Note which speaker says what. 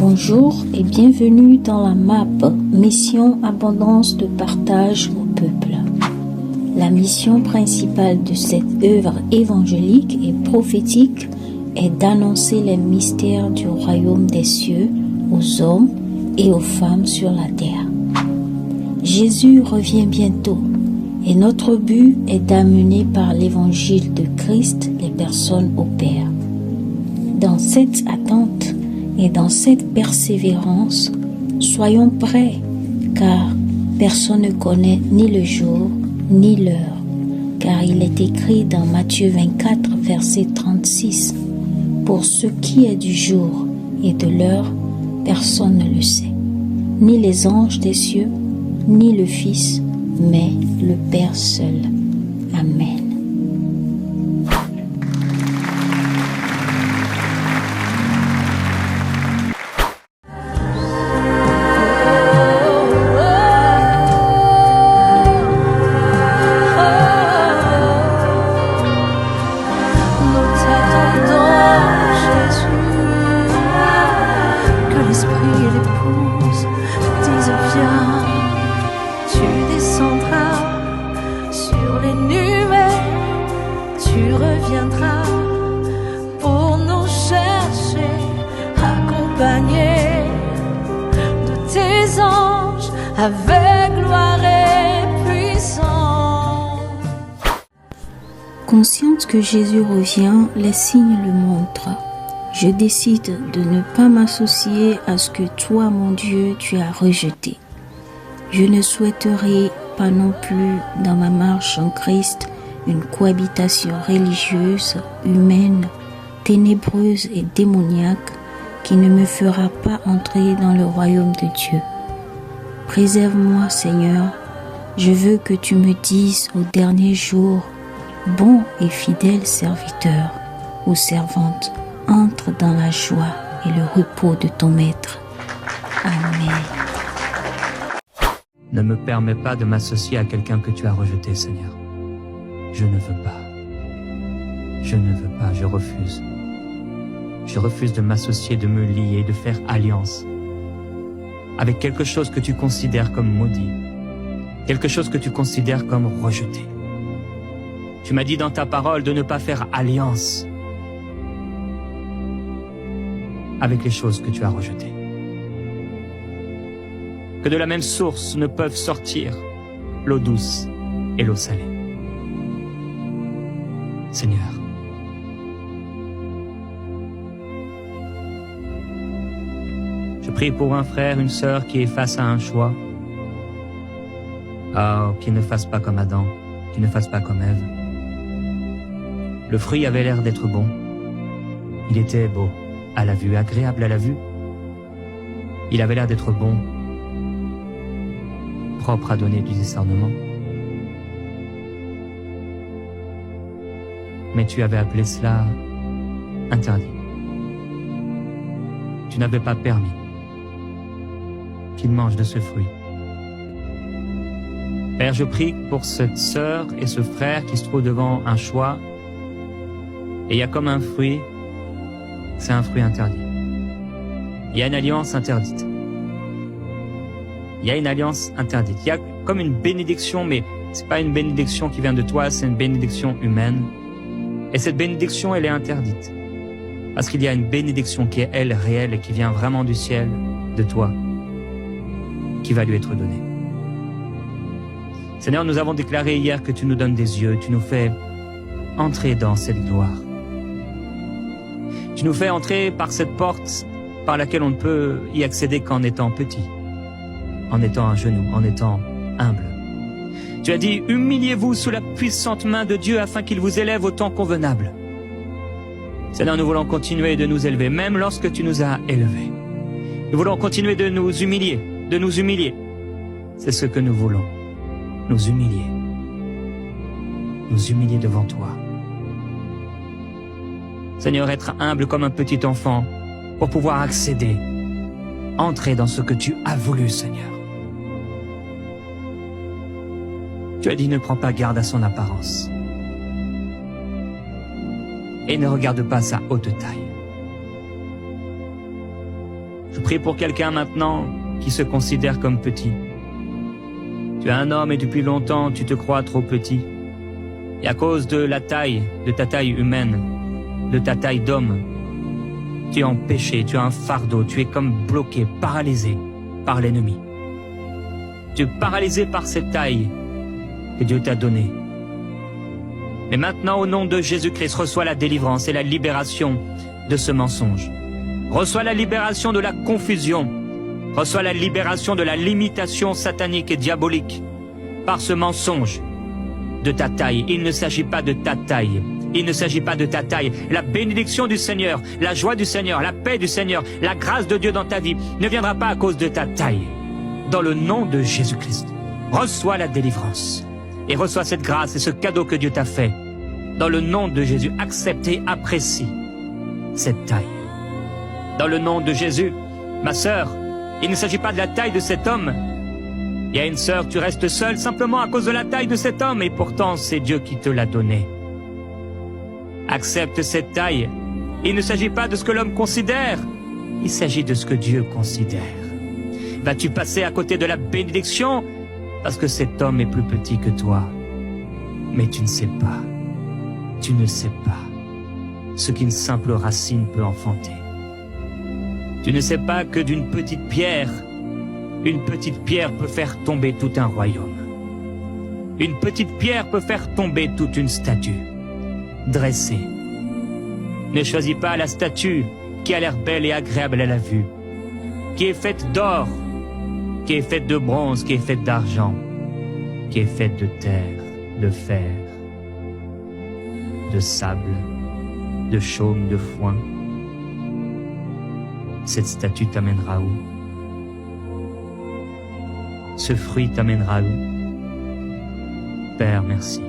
Speaker 1: Bonjour et bienvenue dans la MAP, Mission Abondance de Partage au Peuple. La mission principale de cette œuvre évangélique et prophétique est d'annoncer les mystères du royaume des cieux aux hommes et aux femmes sur la terre. Jésus revient bientôt et notre but est d'amener par l'évangile de Christ les personnes au Père. Dans cette attente et dans cette persévérance, soyons prêts, car personne ne connaît ni le jour ni l'heure, car il est écrit dans Matthieu 24, verset 36, « Pour ce qui est du jour et de l'heure, personne ne le sait, ni les anges des cieux, ni le Fils, mais le Père seul. » Amen.
Speaker 2: Pour nous chercher, accompagnés de tes anges, avec gloire et puissance.
Speaker 1: Consciente que Jésus revient, les signes le montrent. Je décide de ne pas m'associer à ce que toi, mon Dieu, tu as rejeté. Je ne souhaiterais pas non plus, dans ma marche en Christ, une cohabitation religieuse, humaine, ténébreuse et démoniaque qui ne me fera pas entrer dans le royaume de Dieu. Préserve-moi, Seigneur. Je veux que tu me dises au dernier jour, bon et fidèle serviteur ou servante, entre dans la joie et le repos de ton Maître. Amen.
Speaker 3: Ne me permets pas de m'associer à quelqu'un que tu as rejeté, Seigneur. Je ne veux pas. Je ne veux pas, je refuse. Je refuse de m'associer, de me lier, de faire alliance avec quelque chose que tu considères comme maudit, quelque chose que tu considères comme rejeté. Tu m'as dit dans ta parole de ne pas faire alliance avec les choses que tu as rejetées. Que de la même source ne peuvent sortir l'eau douce et l'eau salée. Seigneur, je prie pour un frère, une sœur qui est face à un choix. Qu'il ne fasse pas comme Adam, qu'il ne fasse pas comme Ève. Le fruit avait l'air d'être bon. Il était beau à la vue, agréable à la vue. Il avait l'air d'être bon, propre à donner du discernement. Mais tu avais appelé cela interdit. Tu n'avais pas permis qu'il mange de ce fruit. Père, je prie pour cette sœur et ce frère qui se trouvent devant un choix. Et il y a comme un fruit, c'est un fruit interdit. Il y a une alliance interdite. Il y a une alliance interdite. Il y a comme une bénédiction, mais c'est pas une bénédiction qui vient de toi, c'est une bénédiction humaine. Et cette bénédiction, elle est interdite. Parce qu'il y a une bénédiction qui est, elle, réelle et qui vient vraiment du ciel, de toi, qui va lui être donnée. Seigneur, nous avons déclaré hier que tu nous donnes des yeux, tu nous fais entrer dans cette gloire. Tu nous fais entrer par cette porte par laquelle on ne peut y accéder qu'en étant petit, en étant à genoux, en étant humble. Tu as dit, humiliez-vous sous la puissante main de Dieu afin qu'il vous élève au temps convenable. Seigneur, nous voulons continuer de nous élever, même lorsque tu nous as élevés. Nous voulons continuer de nous humilier, de nous humilier. C'est ce que nous voulons, nous humilier devant toi. Seigneur, être humble comme un petit enfant pour pouvoir accéder, entrer dans ce que tu as voulu, Seigneur. Tu as dit, ne prends pas garde à son apparence. Et ne regarde pas sa haute taille. Je prie pour quelqu'un maintenant qui se considère comme petit. Tu es un homme et depuis longtemps tu te crois trop petit. Et à cause de la taille, de ta taille humaine, de ta taille d'homme, tu es en péché, tu as un fardeau, tu es comme bloqué, paralysé par l'ennemi. Tu es paralysé par cette taille que Dieu t'a donnée. Mais maintenant, au nom de Jésus-Christ, reçois la délivrance et la libération de ce mensonge. Reçois la libération de la confusion. Reçois la libération de la limitation satanique et diabolique par ce mensonge de ta taille. Il ne s'agit pas de ta taille. Il ne s'agit pas de ta taille. La bénédiction du Seigneur, la joie du Seigneur, la paix du Seigneur, la grâce de Dieu dans ta vie ne viendra pas à cause de ta taille. Dans le nom de Jésus-Christ, reçois la délivrance et reçois cette grâce et ce cadeau que Dieu t'a fait. Dans le nom de Jésus, accepte et apprécie cette taille. Dans le nom de Jésus, ma sœur, il ne s'agit pas de la taille de cet homme. Il y a une sœur, tu restes seule simplement à cause de la taille de cet homme et pourtant c'est Dieu qui te l'a donné. Accepte cette taille. Il ne s'agit pas de ce que l'homme considère, il s'agit de ce que Dieu considère. Vas-tu passer à côté de la bénédiction parce que cet homme est plus petit que toi? Mais tu ne sais pas. Tu ne sais pas ce qu'une simple racine peut enfanter. Tu ne sais pas que d'une petite pierre, une petite pierre peut faire tomber tout un royaume. Une petite pierre peut faire tomber toute une statue dressée. Ne choisis pas la statue qui a l'air belle et agréable à la vue, qui est faite d'or, qui est faite de bronze, qui est faite d'argent, qui est faite de terre, de fer, de sable, de chaume, de foin. Cette statue t'amènera où? Ce fruit t'amènera où? Père, merci.